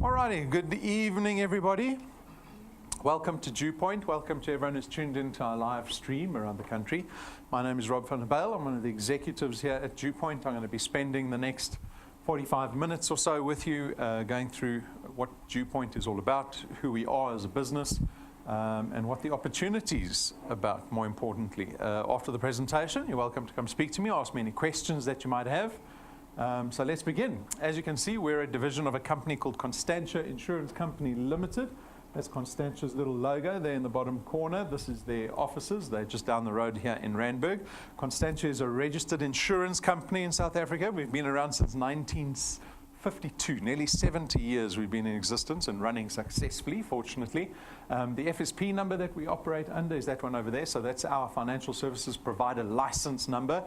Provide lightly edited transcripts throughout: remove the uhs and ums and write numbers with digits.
Alrighty, good evening everybody. Welcome to DuePoint. Welcome to everyone who's tuned into our live stream around the country. My name is Rob van der Bijl. I'm one of the executives here at DuePoint. I'm going to be spending the next 45 minutes or so with you going through what DuePoint is all about, who we are as a business, and what the opportunities about, more importantly. After the presentation, you're welcome to come speak to me, ask me any questions that you might have. So let's begin. As you can see, we're a division of a company called Constantia Insurance Company Limited. That's Constantia's little logo there in the bottom corner. This is their offices. They're just down the road here in Randburg. Constantia is a registered insurance company in South Africa. We've been around since 1952, nearly 70 years we've been in existence and running successfully, fortunately. The FSP number that we operate under is that one over there. So that's our financial services provider license number.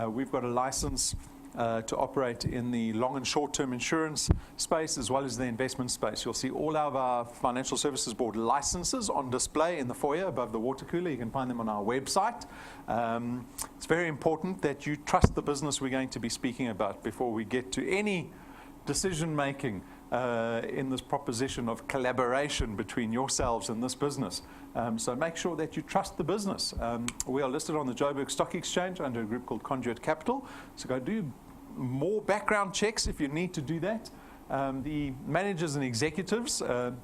We've got a license to operate in the long and short-term insurance space as well as the investment space. You'll see all of our Financial Services Board licenses on display in the foyer above the water cooler. You can find them on our website. It's very important that you trust the business we're going to be speaking about before we get to any decision-making in this proposition of collaboration between yourselves and this business. So make sure that you trust the business. We are listed on the Joburg Stock Exchange under a group called Conduit Capital. So go do more background checks if you need to do that. The managers and executives are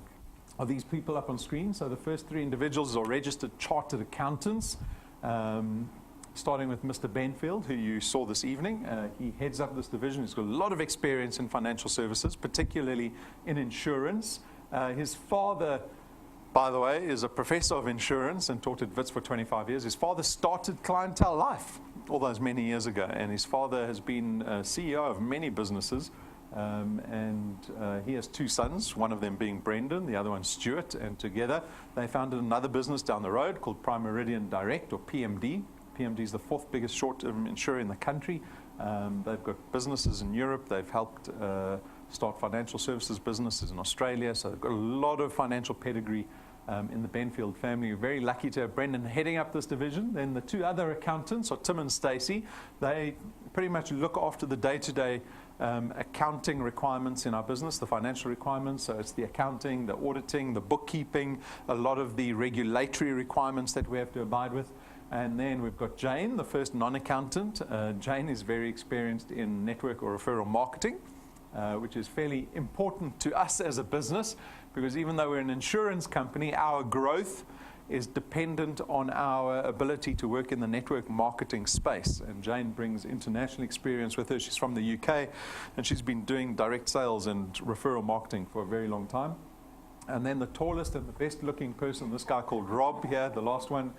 these people up on screen. So the first three individuals are registered chartered accountants, starting with Mr. Benfield, who you saw this evening. He heads up this division. He's got a lot of experience in financial services, particularly in insurance. His father, by the way, is a professor of insurance and taught at Wits for 25 years. His father started Clientele Life all those many years ago, and his father has been CEO of many businesses, and he has two sons, one of them being Brendan, the other one Stuart, and together they founded another business down the road called Prime Meridian Direct, or PMD. PMD is the fourth biggest short-term insurer in the country. They've got businesses in Europe. They've helped start financial services businesses in Australia. So they've got a lot of financial pedigree in the Benfield family. We're very lucky to have Brendan heading up this division. Then the two other accountants are Tim and Stacey. They pretty much look after the day-to-day accounting requirements in our business, the financial requirements. So it's the accounting, the auditing, the bookkeeping, a lot of the regulatory requirements that we have to abide with. And then we've got Jane, the first non-accountant. Jane is very experienced in network or referral marketing, which is fairly important to us as a business, because even though we're an insurance company, our growth is dependent on our ability to work in the network marketing space. And Jane brings international experience with her. She's from the UK, and she's been doing direct sales and referral marketing for a very long time. And then the tallest and the best-looking person, this guy called Rob here, the last one.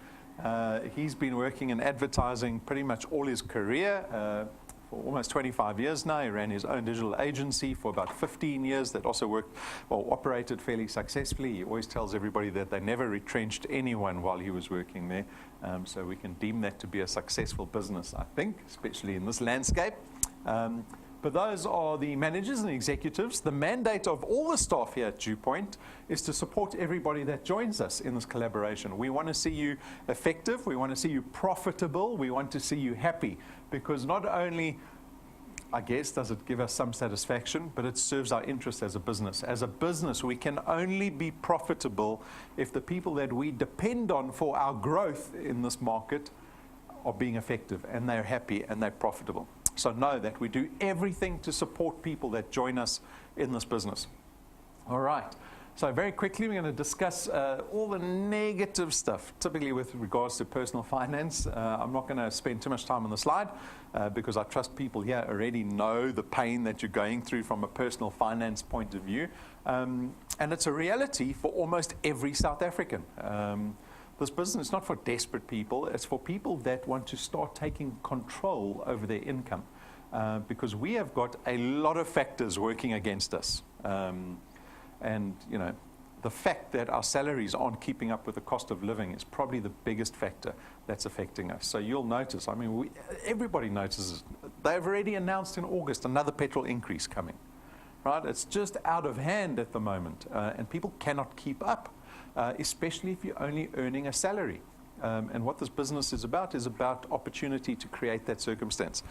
He's been working in advertising pretty much all his career for almost 25 years now. He ran his own digital agency for about 15 years that also operated fairly successfully. He always tells everybody that they never retrenched anyone while he was working there. So we can deem that to be a successful business, I think, especially in this landscape. But those are the managers and executives. The mandate of all the staff here at DuePoint is to support everybody that joins us in this collaboration. We want to see you effective. We want to see you profitable. We want to see you happy, because not only, I guess, does it give us some satisfaction, but it serves our interests as a business. As a business, we can only be profitable if the people that we depend on for our growth in this market are being effective, and they're happy, and they're profitable. So know that we do everything to support people that join us in this business. All right. So very quickly, we're going to discuss all the negative stuff, typically with regards to personal finance. I'm not going to spend too much time on the slide because I trust people here already know the pain that you're going through from a personal finance point of view. And it's a reality for almost every South African. This business is not for desperate people. It's for people that want to start taking control over their income, because we have got a lot of factors working against us. And, you know, the fact that our salaries aren't keeping up with the cost of living is probably the biggest factor that's affecting us. So you'll notice, I mean, everybody notices. They've already announced in August another petrol increase coming, right? It's just out of hand at the moment, and people cannot keep up. Especially if you're only earning a salary. And what this business is about opportunity to create that circumstance.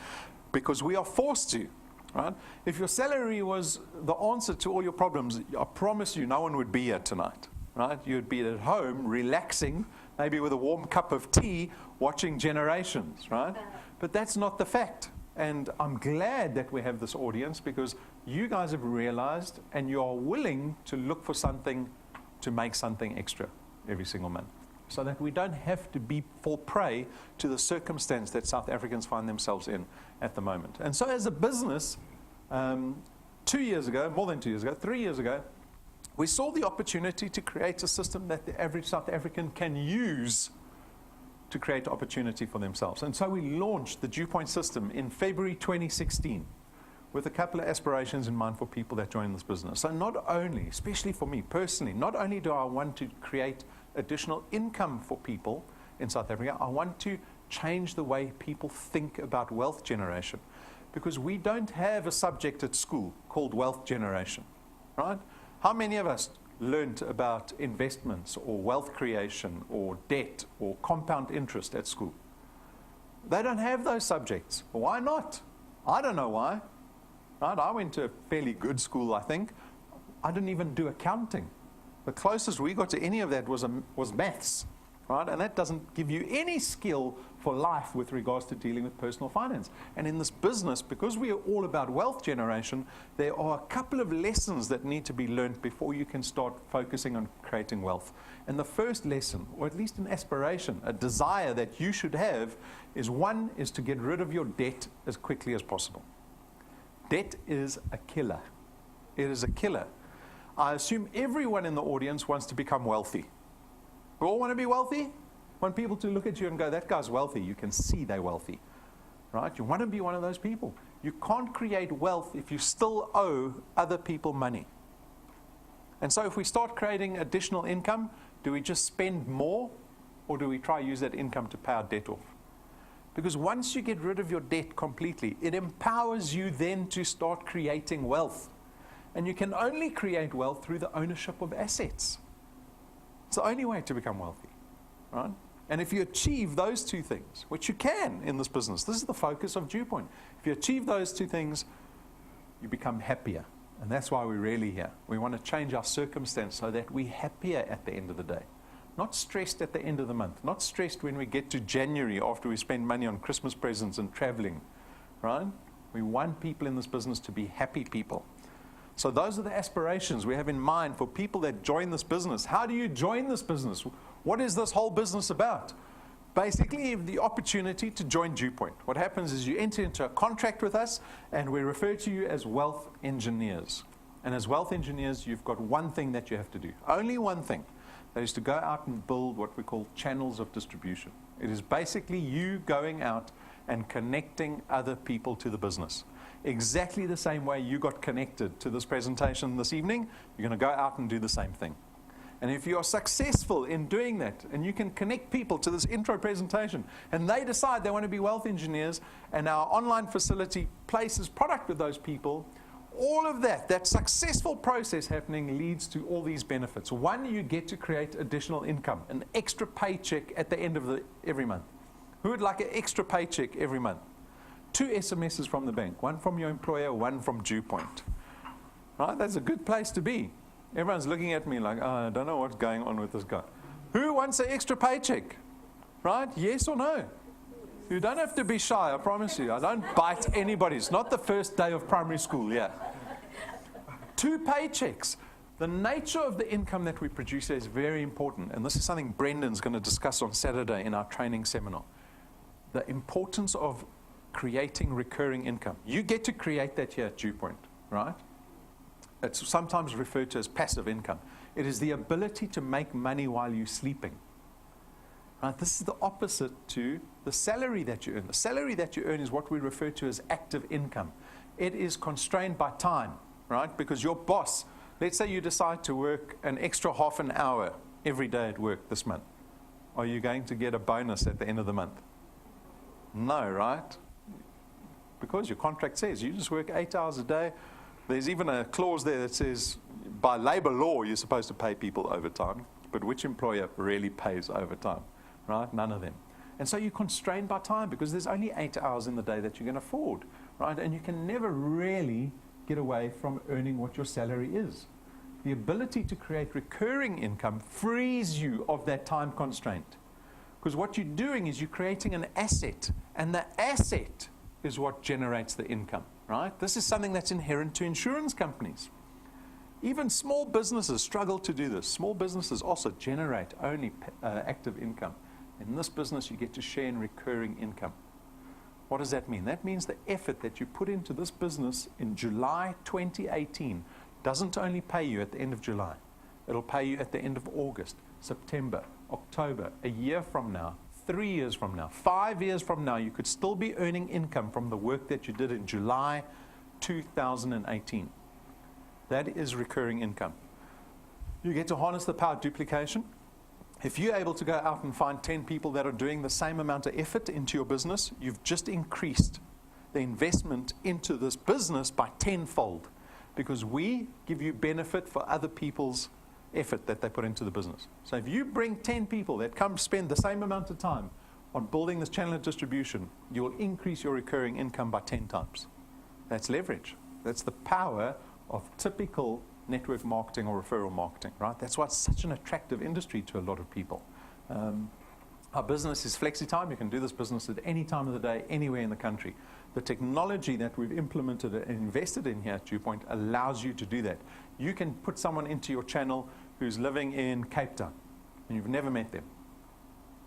Because we are forced to. right? If your salary was the answer to all your problems, I promise you no one would be here tonight, right? You'd be at home relaxing, maybe with a warm cup of tea, watching Generations, right? But that's not the fact. And I'm glad that we have this audience because you guys have realized and you are willing to look for something to make something extra every single month, so that we don't have to fall prey to the circumstance that South Africans find themselves in at the moment. And so as a business, 2 years ago, more than 2 years ago, 3 years ago, we saw the opportunity to create a system that the average South African can use to create opportunity for themselves. And so we launched the DuePoint system in February 2016 with a couple of aspirations in mind for people that join this business. So not only, especially for me personally, not only do I want to create additional income for people in South Africa, I want to change the way people think about wealth generation, because we don't have a subject at school called wealth generation, right? How many of us learned about investments or wealth creation or debt or compound interest at school? They don't have those subjects. Why not? I don't know why. Right? I went to a fairly good school, I think. I didn't even do accounting. The closest we got to any of that was maths, right? And that doesn't give you any skill for life with regards to dealing with personal finance. And in this business, because we are all about wealth generation, there are a couple of lessons that need to be learned before you can start focusing on creating wealth. And the first lesson, or at least an aspiration, a desire that you should have, is one, is to get rid of your debt as quickly as possible. Debt is a killer. It is a killer. I assume everyone in the audience wants to become wealthy. We all want to be wealthy? Want people to look at you and go, that guy's wealthy. You can see they're wealthy, right? You want to be one of those people. You can't create wealth if you still owe other people money. And so if we start creating additional income, do we just spend more, or do we try to use that income to pay our debt off? Because once you get rid of your debt completely, it empowers you then to start creating wealth. And you can only create wealth through the ownership of assets. It's the only way to become wealthy, right? And if you achieve those two things, which you can in this business, this is the focus of DuePoint. If you achieve those two things, you become happier. And that's why we're really here. We want to change our circumstance so that we're happier at the end of the day. Not stressed at the end of the month. Not stressed when we get to January after we spend money on Christmas presents and traveling, right? We want people in this business to be happy people. So those are the aspirations we have in mind for people that join this business. How do you join this business? What is this whole business about? Basically, you have the opportunity to join DuePoint. What happens is you enter into a contract with us, and we refer to you as wealth engineers. And as wealth engineers, you've got one thing that you have to do. Only one thing. That is to go out and build what we call channels of distribution. It is basically you going out and connecting other people to the business. Exactly the same way you got connected to this presentation this evening, you're going to go out and do the same thing. And if you are successful in doing that, and you can connect people to this intro presentation, and they decide they want to be wealth engineers, and our online facility places product with those people, all of that successful process happening leads to all these benefits. One, you get to create additional income, an extra paycheck at the end of every month. Who would like an extra paycheck every month? 2 SMSs from the bank, one from your employer, one from DuePoint. Right? That's a good place to be. Everyone's looking at me like, oh, I don't know what's going on with this guy. Who wants an extra paycheck? Right? Yes or no? You don't have to be shy, I promise you. I don't bite anybody. It's not the first day of primary school, yeah. 2 paychecks. The nature of the income that we produce is very important. And this is something Brendan's going to discuss on Saturday in our training seminar. The importance of creating recurring income. You get to create that here at DuePoint, right? It's sometimes referred to as passive income. It is the ability to make money while you're sleeping. Right? This is the opposite to the salary that you earn. The salary that you earn is what we refer to as active income. It is constrained by time, right? Because your boss, let's say you decide to work an extra half an hour every day at work this month. Are you going to get a bonus at the end of the month? No, right? Because your contract says you just work 8 hours a day. There's even a clause there that says by labor law you're supposed to pay people overtime, but which employer really pays overtime, right? None of them. And so you're constrained by time because there's only 8 hours in the day that you can afford, right? And you can never really get away from earning what your salary is. The ability to create recurring income frees you of that time constraint. Because what you're doing is you're creating an asset, and the asset is what generates the income, right? This is something that's inherent to insurance companies. Even small businesses struggle to do this. Small businesses also generate only active income. In this business, you get to share in recurring income. What does that mean? That means the effort that you put into this business in July 2018 doesn't only pay you at the end of July. It'll pay you at the end of August, September, October, a year from now, 3 years from now, 5 years from now. You could still be earning income from the work that you did in July 2018. That is recurring income. You get to harness the power of duplication. If you're able to go out and find 10 people that are doing the same amount of effort into your business, you've just increased the investment into this business by tenfold, because we give you benefit for other people's effort that they put into the business. So if you bring 10 people that come spend the same amount of time on building this channel of distribution, you will increase your recurring income by 10 times. That's leverage. That's the power of typical network marketing or referral marketing, right? That's why it's such an attractive industry to a lot of people. Our business is flexi-time. You can do this business at any time of the day, anywhere in the country. The technology that we've implemented and invested in here at DuePoint allows you to do that. You can put someone into your channel who's living in Cape Town, and you've never met them.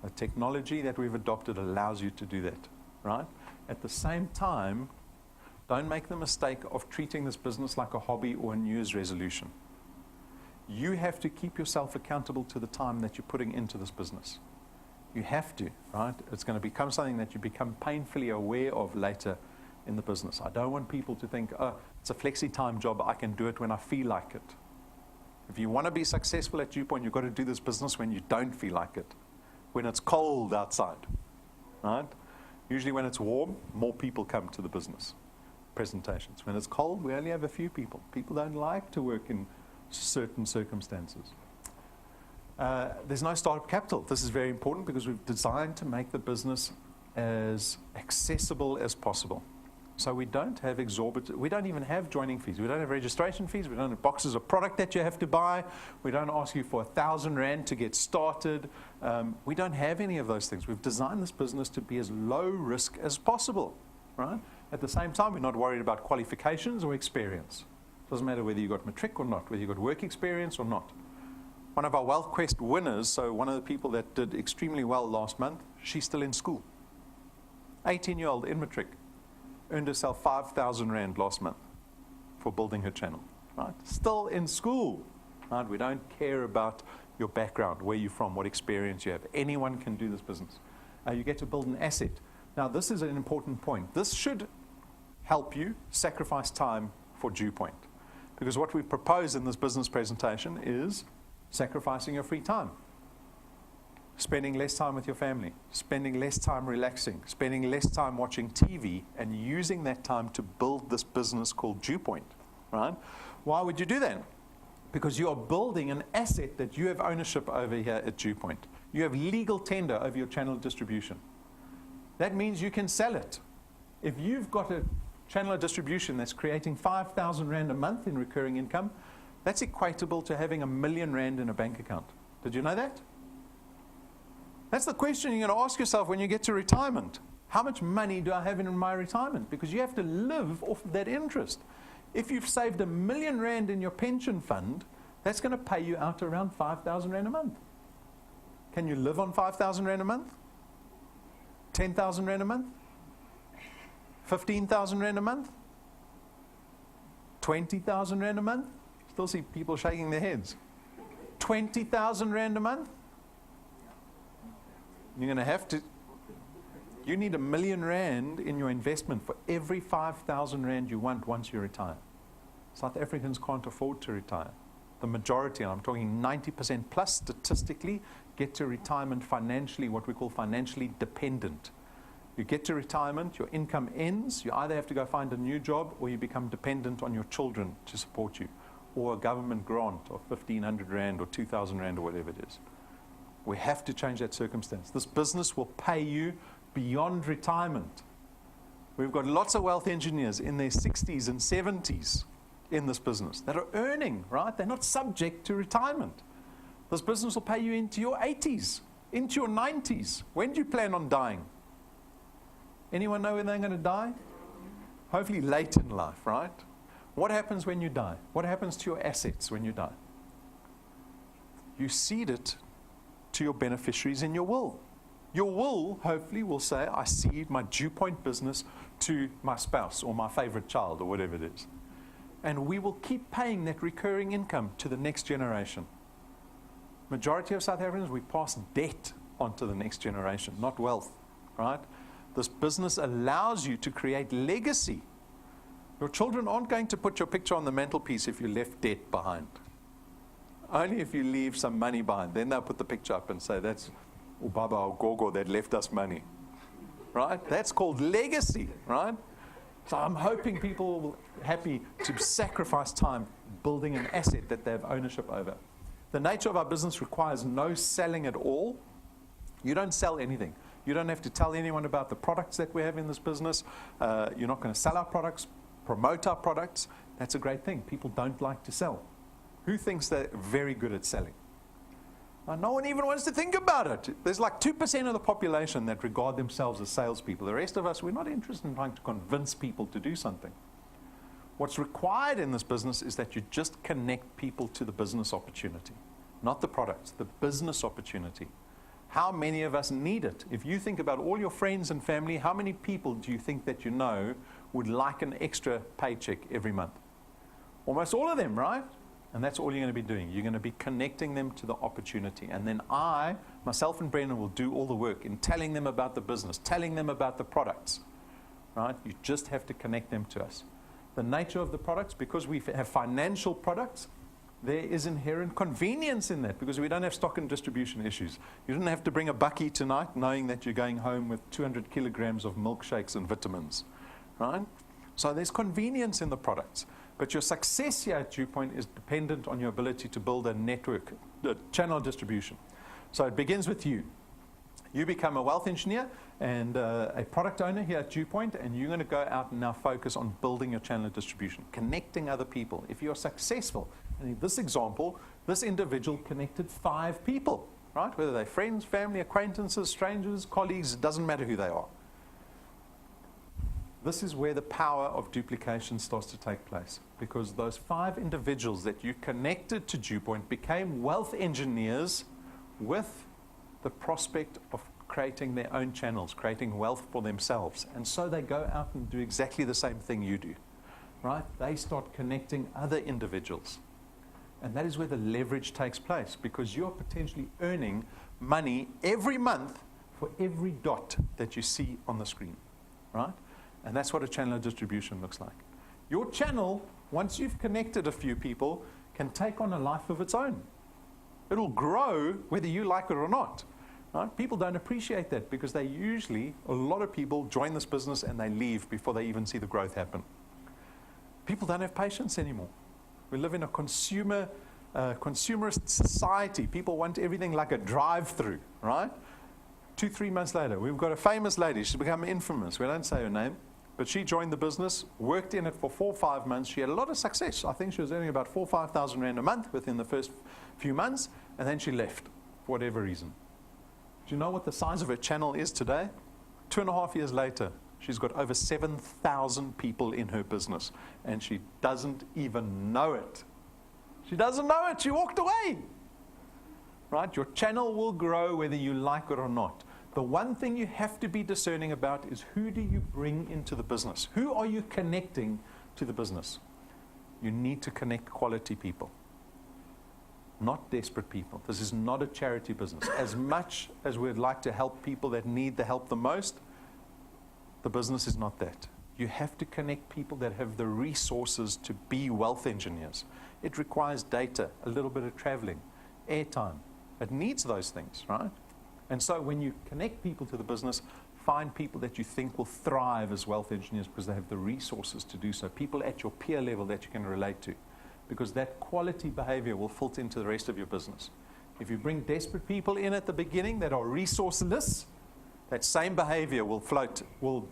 The technology that we've adopted allows you to do that, right? At the same time, don't make the mistake of treating this business like a hobby or a New Year's resolution. You have to keep yourself accountable to the time that you're putting into this business. You have to, right? It's going to become something that you become painfully aware of later in the business. I don't want people to think, oh, it's a flexi-time job, I can do it when I feel like it. If you want to be successful at DuePoint, you've got to do this business when you don't feel like it, when it's cold outside, right? Usually when it's warm, more people come to the business presentations. When it's cold, we only have a few people. People don't like to work in certain circumstances. There's no startup capital. This is very important because we've designed to make the business as accessible as possible. So we don't have we don't even have joining fees. We don't have registration fees. We don't have boxes of product that you have to buy. We don't ask you for 1,000 Rand to get started. We don't have any of those things. We've designed this business to be as low risk as possible, right? At the same time, we're not worried about qualifications or experience. It doesn't matter whether you got matric or not, whether you got work experience or not. One of our Wealth Quest winners, so one of the people that did extremely well last month, she's still in school. 18-year-old in matric. Earned herself 5,000 Rand last month for building her channel, right? Still in school, right? We don't care about your background, where you're from, what experience you have. Anyone can do this business. You get to build an asset. Now, this is an important point. This should help you sacrifice time for DuePoint, because what we propose in this business presentation is sacrificing your free time. Spending less time with your family, spending less time relaxing, spending less time watching TV, and using that time to build this business called DuePoint, right? Why would you do that? Because you are building an asset that you have ownership over here at DuePoint. You have legal tender over your channel of distribution. That means you can sell it. If you've got a channel of distribution that's creating 5,000 Rand a month in recurring income, that's equatable to having R1 million in a bank account. Did you know that? That's the question you're going to ask yourself when you get to retirement. How much money do I have in my retirement? Because you have to live off of that interest. If you've saved R1 million in your pension fund, that's going to pay you out around 5,000 Rand a month. Can you live on 5,000 Rand a month? 10,000 Rand a month? 15,000 Rand a month? 20,000 Rand a month? Still see people shaking their heads. 20,000 Rand a month? You're going to have to, you need R1 million in your investment for every 5,000 Rand you want once you retire. South Africans can't afford to retire. The majority, and I'm talking 90% plus statistically, get to retirement financially, what we call financially dependent. You get to retirement, your income ends, you either have to go find a new job or you become dependent on your children to support you, or a government grant of 1,500 Rand or 2,000 Rand or whatever it is. We have to change that circumstance. This business will pay you beyond retirement. We've got lots of wealth engineers in their 60s and 70s in this business that are earning, right? They're not subject to retirement. This business will pay you into your 80s, into your 90s. When do you plan on dying? Anyone know when they're going to die? Hopefully late in life, right? What happens when you die? What happens to your assets when you die? You cede it to your beneficiaries in your will. Your will, hopefully, will say, I cede my DuePoint business to my spouse or my favorite child or whatever it is. And we will keep paying that recurring income to the next generation. Majority of South Africans, we pass debt on to the next generation, not wealth, right? This business allows you to create legacy. Your children aren't going to put your picture on the mantelpiece if you left debt behind. Only if you leave some money behind. Then they'll put the picture up and say, that's Ubaba or Gogo that left us money. Right? That's called legacy, right? So I'm hoping people will be happy to sacrifice time building an asset that they have ownership over. The nature of our business requires no selling at all. You don't sell anything. You don't have to tell anyone about the products that we have in this business. You're not going to sell our products, promote our products. That's a great thing. People don't like to sell. Who thinks they're very good at selling? No one even wants to think about it. There's like 2% of the population that regard themselves as salespeople. The rest of us, we're not interested in trying to convince people to do something. What's required in this business is that you just connect people to the business opportunity, not the products, the business opportunity. How many of us need it? If you think about all your friends and family, how many people do you think that you know would like an extra paycheck every month? Almost all of them, right? And that's all you're going to be doing. You're going to be connecting them to the opportunity. And then myself and Brendan will do all the work in telling them about the business, telling them about the products, right? You just have to connect them to us. The nature of the products, because we have financial products, there is inherent convenience in that because we don't have stock and distribution issues. You don't have to bring a bakkie tonight knowing that you're going home with 200 kilograms of milkshakes and vitamins, right? So there's convenience in the products. But your success here at DuePoint is dependent on your ability to build a network, channel distribution. So it begins with you. You become a wealth engineer and a product owner here at DuePoint, and you're going to go out and now focus on building your channel of distribution, connecting other people. If you're successful, and in this example, this individual connected 5 people, right? Whether they're friends, family, acquaintances, strangers, colleagues, it doesn't matter who they are. This is where the power of duplication starts to take place, because those 5 individuals that you connected to DuePoint became wealth engineers with the prospect of creating their own channels, creating wealth for themselves. And so they go out and do exactly the same thing you do, right? They start connecting other individuals. And that is where the leverage takes place, because you're potentially earning money every month for every dot that you see on the screen, right? And that's what a channel of distribution looks like. Your channel, once you've connected a few people, can take on a life of its own. It'll grow whether you like it or not. Right? People don't appreciate that because a lot of people join this business and they leave before they even see the growth happen. People don't have patience anymore. We live in a consumerist society. People want everything like a drive-through, right? 2-3 months later, we've got a famous lady. She's become infamous. We don't say her name. But she joined the business, worked in it for 4 or 5 months. She had a lot of success. I think she was earning about 4,000 or 5,000 rand a month within the first few months. And then she left for whatever reason. Do you know what the size of her channel is today? 2.5 years later, she's got over 7,000 people in her business. And she doesn't even know it. She doesn't know it. She walked away. Right? Your channel will grow whether you like it or not. The one thing you have to be discerning about is who do you bring into the business? Who are you connecting to the business? You need to connect quality people, not desperate people. This is not a charity business. As much as we'd like to help people that need the help the most, the business is not that. You have to connect people that have the resources to be wealth engineers. It requires data, a little bit of traveling, airtime. It needs those things, right? And so when you connect people to the business, find people that you think will thrive as wealth engineers because they have the resources to do so. People at your peer level that you can relate to. Because that quality behavior will filter into the rest of your business. If you bring desperate people in at the beginning that are resourceless, that same behavior will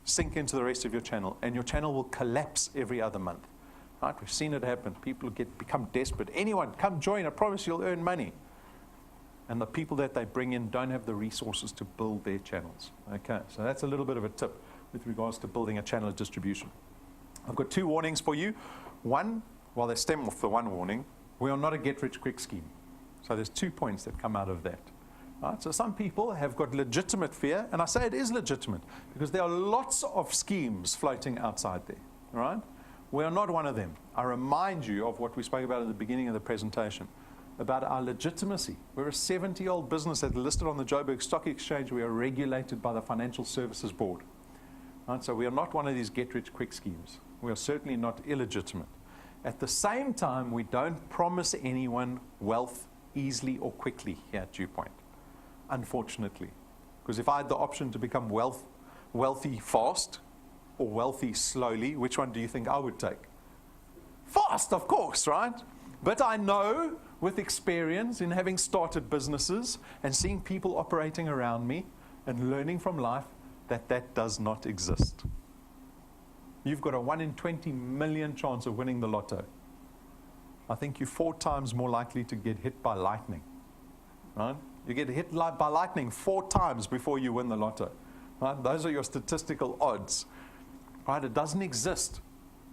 sink into the rest of your channel, and your channel will collapse every other month. Right? We've seen it happen. People become desperate. Anyone, come join. I promise you'll earn money. And the people that they bring in don't have the resources to build their channels. Okay, so that's a little bit of a tip with regards to building a channel of distribution. I've got 2 warnings for you. One, well, they stem off the one warning. We are not a get-rich-quick scheme. So there's 2 points that come out of that. Right? So some people have got legitimate fear, and I say it is legitimate because there are lots of schemes floating outside there. Right? We are not one of them. I remind you of what we spoke about at the beginning of the presentation, about our legitimacy. We're a 70-year-old business that's listed on the Joburg Stock Exchange. We are regulated by the Financial Services Board. Right? So we are not one of these get-rich-quick schemes. We are certainly not illegitimate. At the same time, we don't promise anyone wealth easily or quickly here at DuePoint, unfortunately. Because if I had the option to become wealthy fast or wealthy slowly, which one do you think I would take? Fast, of course, right? But I know with experience in having started businesses and seeing people operating around me and learning from life that does not exist. You've got a 1 in 20 million chance of winning the lotto. I think you're 4 times more likely to get hit by lightning. Right? You get hit by lightning 4 times before you win the lotto. Right? Those are your statistical odds. Right? It doesn't exist.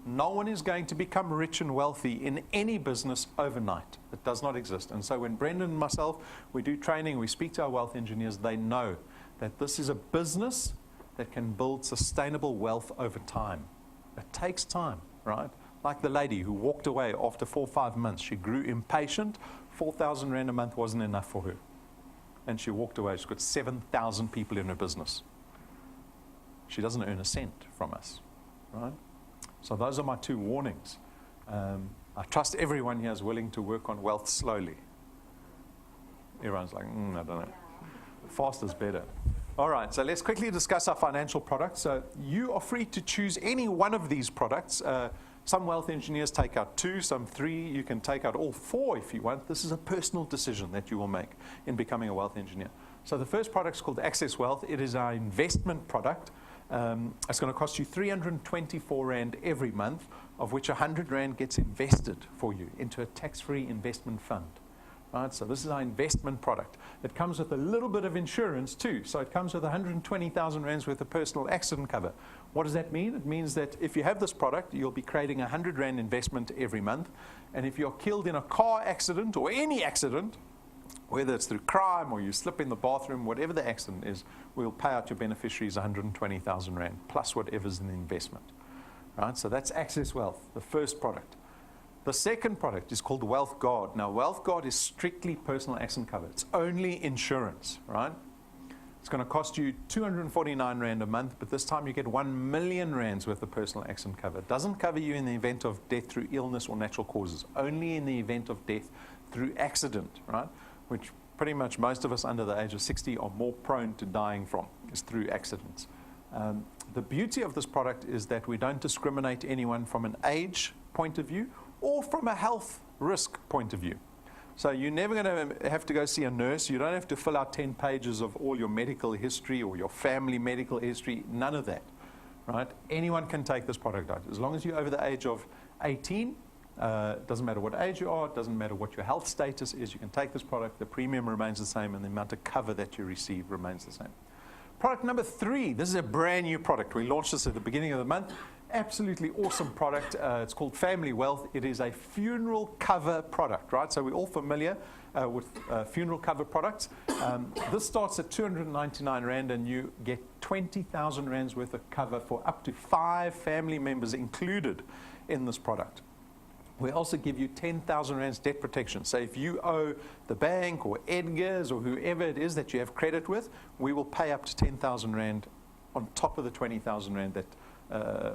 No one is going to become rich and wealthy in any business overnight. It does not exist. And so when Brendan and myself, we do training, we speak to our wealth engineers, they know that this is a business that can build sustainable wealth over time. It takes time, right? Like the lady who walked away after 4 or 5 months. She grew impatient. 4,000 rand a month wasn't enough for her. And she walked away. She's got 7,000 people in her business. She doesn't earn a cent from us, right? So those are my 2 warnings. I trust everyone here is willing to work on wealth slowly. Everyone's like, I don't know. Fast is better. All right, so let's quickly discuss our financial products. So you are free to choose any one of these products. Some wealth engineers take out 2, some 3. You can take out all 4 if you want. This is a personal decision that you will make in becoming a wealth engineer. So the first product is called Access Wealth. It is our investment product. It's going to cost you 324 Rand every month, of which 100 Rand gets invested for you into a tax-free investment fund. Right, so this is our investment product. It comes with a little bit of insurance too. So it comes with 120,000 Rands worth of personal accident cover. What does that mean? It means that if you have this product, you'll be creating a 100 Rand investment every month. And if you're killed in a car accident or any accident, whether it's through crime or you slip in the bathroom, whatever the accident is, we'll pay out your beneficiaries 120,000 Rand plus whatever's in the investment. Right, so that's Access Wealth, the first product. The second product is called Wealth Guard. Now, Wealth Guard is strictly personal accident cover. It's only insurance, right? It's going to cost you 249 Rand a month, but this time you get 1 million Rands worth of personal accident cover. It doesn't cover you in the event of death through illness or natural causes, only in the event of death through accident, right? Which pretty much most of us under the age of 60 are more prone to dying from, is through accidents. The beauty of this product is that we don't discriminate anyone from an age point of view or from a health risk point of view. So you're never going to have to go see a nurse. You don't have to fill out 10 pages of all your medical history or your family medical history, none of that, right? Anyone can take this product out. As long as you're over the age of 18, doesn't matter what age you are, doesn't matter what your health status is, you can take this product, the premium remains the same, and the amount of cover that you receive remains the same. Product number 3, this is a brand new product. We launched this at the beginning of the month. Absolutely awesome product. It's called Family Wealth. It is a funeral cover product, right? So we're all familiar with funeral cover products. This starts at 299 Rand and you get 20,000 Rands worth of cover for up to 5 family members included in this product. We also give you 10,000 Rands debt protection. So if you owe the bank or Edgar's or whoever it is that you have credit with, we will pay up to 10,000 Rand on top of the 20,000 Rand that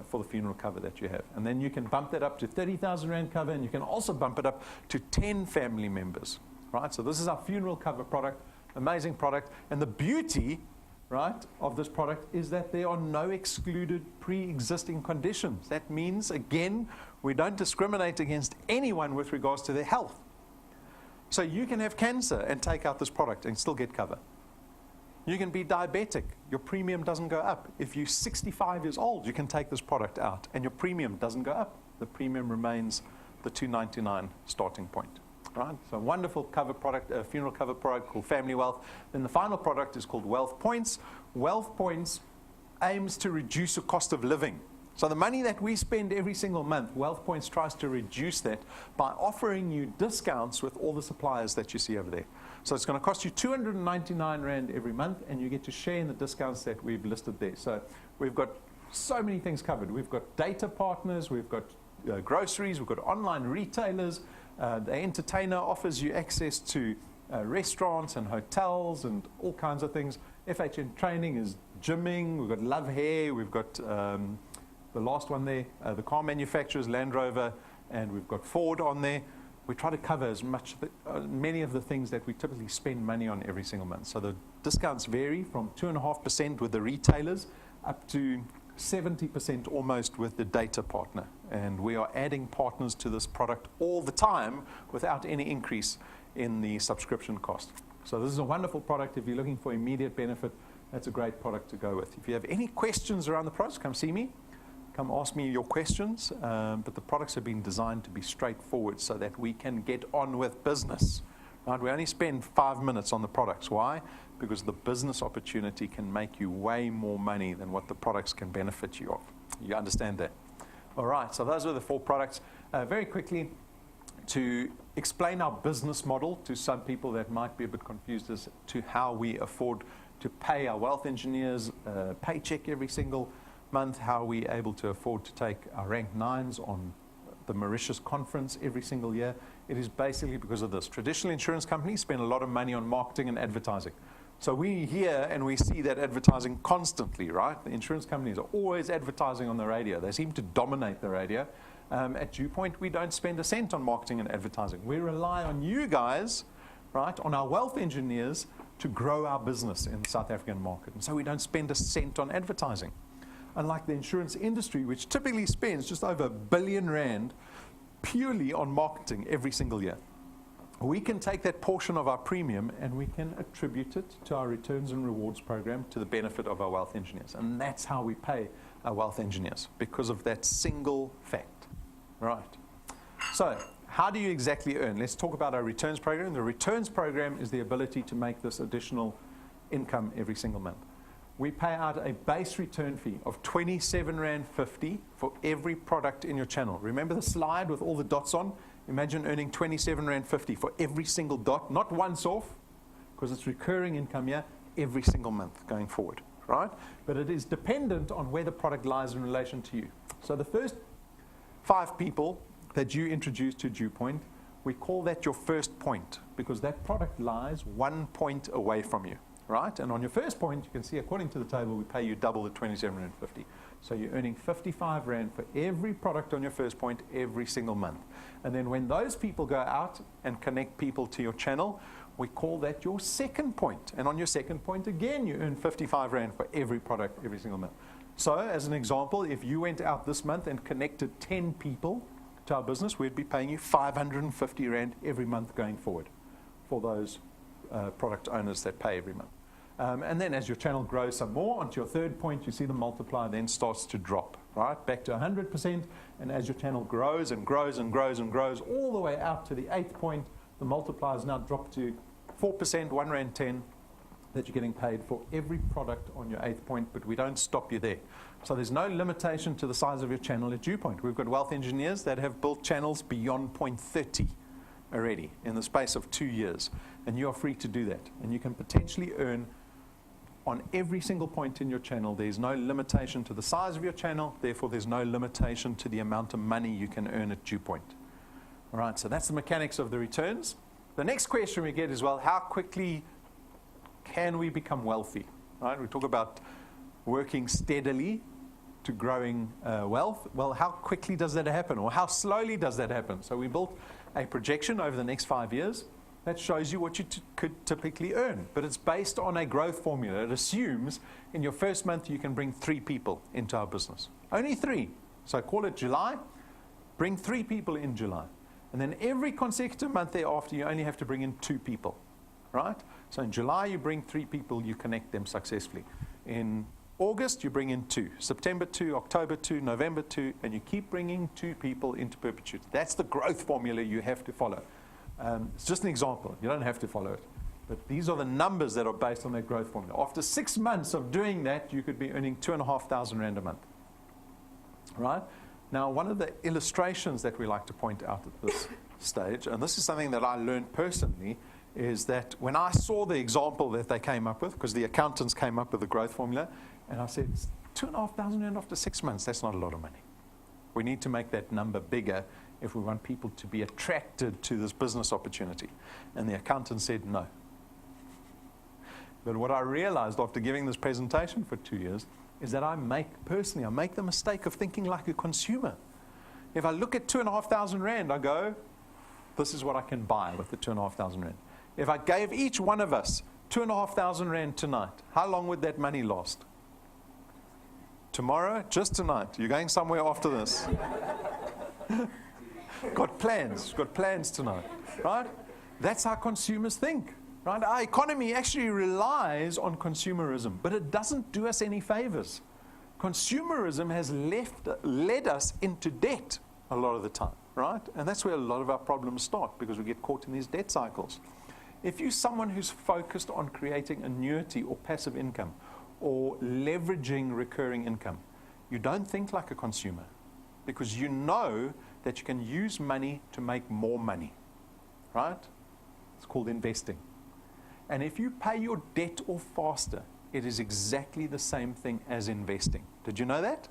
for the funeral cover that you have. And then you can bump that up to 30,000 Rand cover, and you can also bump it up to 10 family members, right? So this is our funeral cover product, amazing product. And the beauty, right, of this product is that there are no excluded pre-existing conditions. That means, again, we don't discriminate against anyone with regards to their health. So you can have cancer and take out this product and still get cover. You can be diabetic. Your premium doesn't go up. If you're 65 years old, you can take this product out and your premium doesn't go up. The premium remains the $299 starting point. Right? So a wonderful cover product, a funeral cover product called Family Wealth. Then the final product is called Wealth Points. Wealth Points aims to reduce the cost of living. So the money that we spend every single month, Wealth Points tries to reduce that by offering you discounts with all the suppliers that you see over there. So it's going to cost you 299 Rand every month, and you get to share in the discounts that we've listed there. So we've got so many things covered. We've got data partners, we've got groceries, we've got online retailers. The entertainer offers you access to restaurants and hotels and all kinds of things. FHN Training is gymming. We've got Love Hair. We've got the last one there, the car manufacturers, Land Rover, and we've got Ford on there. We try to cover as much, many of the things that we typically spend money on every single month. So the discounts vary from 2.5% with the retailers up to 70% almost with the data partner. And we are adding partners to this product all the time without any increase in the subscription cost. So this is a wonderful product. If you're looking for immediate benefit, that's a great product to go with. If you have any questions around the products, come see me. Come ask me your questions, but the products have been designed to be straightforward so that we can get on with business. Right? We only spend 5 minutes on the products. Why? Because the business opportunity can make you way more money than what the products can benefit you of. You understand that? All right, so those are the 4 products. Very quickly, to explain our business model to some people that might be a bit confused as to how we afford to pay our wealth engineers a paycheck every single month, how we're able to afford to take our rank 9s on the Mauritius conference every single year. It is basically because of this. Traditional insurance companies spend a lot of money on marketing and advertising. So we hear and we see that advertising constantly, right? The insurance companies are always advertising on the radio. They seem to dominate the radio. At DuePoint, we don't spend a cent on marketing and advertising. We rely on you guys, right, on our wealth engineers to grow our business in the South African market. And so we don't spend a cent on advertising. Unlike the insurance industry, which typically spends just over R1 billion purely on marketing every single year. We can take that portion of our premium and we can attribute it to our returns and rewards program to the benefit of our wealth engineers. And that's how we pay our wealth engineers, because of that single fact. Right. So how do you exactly earn? Let's talk about our returns program. The returns program is the ability to make this additional income every single month. We pay out a base return fee of 27.50 Rand for every product in your channel. Remember the slide with all the dots on? Imagine earning 27.50 Rand for every single dot, not once off, because it's recurring income here every single month going forward, right? But it is dependent on where the product lies in relation to you. So the first 5 people that you introduce to DuePoint, we call that your first point, because that product lies 1 point away from you. Right? And on your first point, you can see according to the table, we pay you double the 27.50 Rand. So you're earning 55 Rand for every product on your first point every single month. And then when those people go out and connect people to your channel, we call that your second point. And on your second point, again, you earn 55 Rand for every product every single month. So as an example, if you went out this month and connected 10 people to our business, we'd be paying you 550 Rand every month going forward for those product owners that pay every month. And then as your channel grows some more, onto your third point, you see the multiplier then starts to drop, right? Back to 100%. And as your channel grows and grows and grows and grows all the way out to the 8th point, the multiplier is now dropped to 4%, 1.10 Rand, that you're getting paid for every product on your 8th point, but we don't stop you there. So there's no limitation to the size of your channel at DuePoint. We've got wealth engineers that have built channels beyond 0.30 already in the space of 2 years. And you are free to do that. And you can potentially earn on every single point in your channel. There's no limitation to the size of your channel, therefore there's no limitation to the amount of money you can earn at DuePoint. All right, so that's the mechanics of the returns. The next question we get is, well, how quickly can we become wealthy? Right? We talk about working steadily to growing wealth. Well, how quickly does that happen, or how slowly does that happen? So we built a projection over the next 5 years that shows you what you could typically earn. But it's based on a growth formula. It assumes in your first month you can bring 3 people into our business. Only 3. So call it July. Bring 3 people in July. And then every consecutive month thereafter, you only have to bring in 2 people, right? So in July, you bring 3 people, you connect them successfully. In August, you bring in 2. September 2, October 2, November 2, and you keep bringing 2 people into perpetuity. That's the growth formula you have to follow. It's just an example. You don't have to follow it. But these are the numbers that are based on that growth formula. After 6 months of doing that, you could be earning 2,500 Rand a month, right? Now, one of the illustrations that we like to point out at this stage, and this is something that I learned personally, is that when I saw the example that they came up with, because the accountants came up with the growth formula, and I said, 2,500 Rand after 6 months, that's not a lot of money. We need to make that number bigger if we want people to be attracted to this business opportunity. And the accountant said no. But what I realized after giving this presentation for 2 years is that I make the mistake of thinking like a consumer. If I look at 2,500 Rand, I go, this is what I can buy with the 2,500 Rand. If I gave each one of us 2,500 Rand tonight, how long would that money last? Tomorrow? Just tonight. You're going somewhere after this. Got plans tonight, right? That's how consumers think, right? Our economy actually relies on consumerism, but it doesn't do us any favors. Consumerism has led us into debt a lot of the time, right? And that's where a lot of our problems start, because we get caught in these debt cycles. If you're someone who's focused on creating annuity or passive income or leveraging recurring income, you don't think like a consumer, because you know that you can use money to make more money, right? It's called investing. And if you pay your debt off faster, it is exactly the same thing as investing. Did you know that?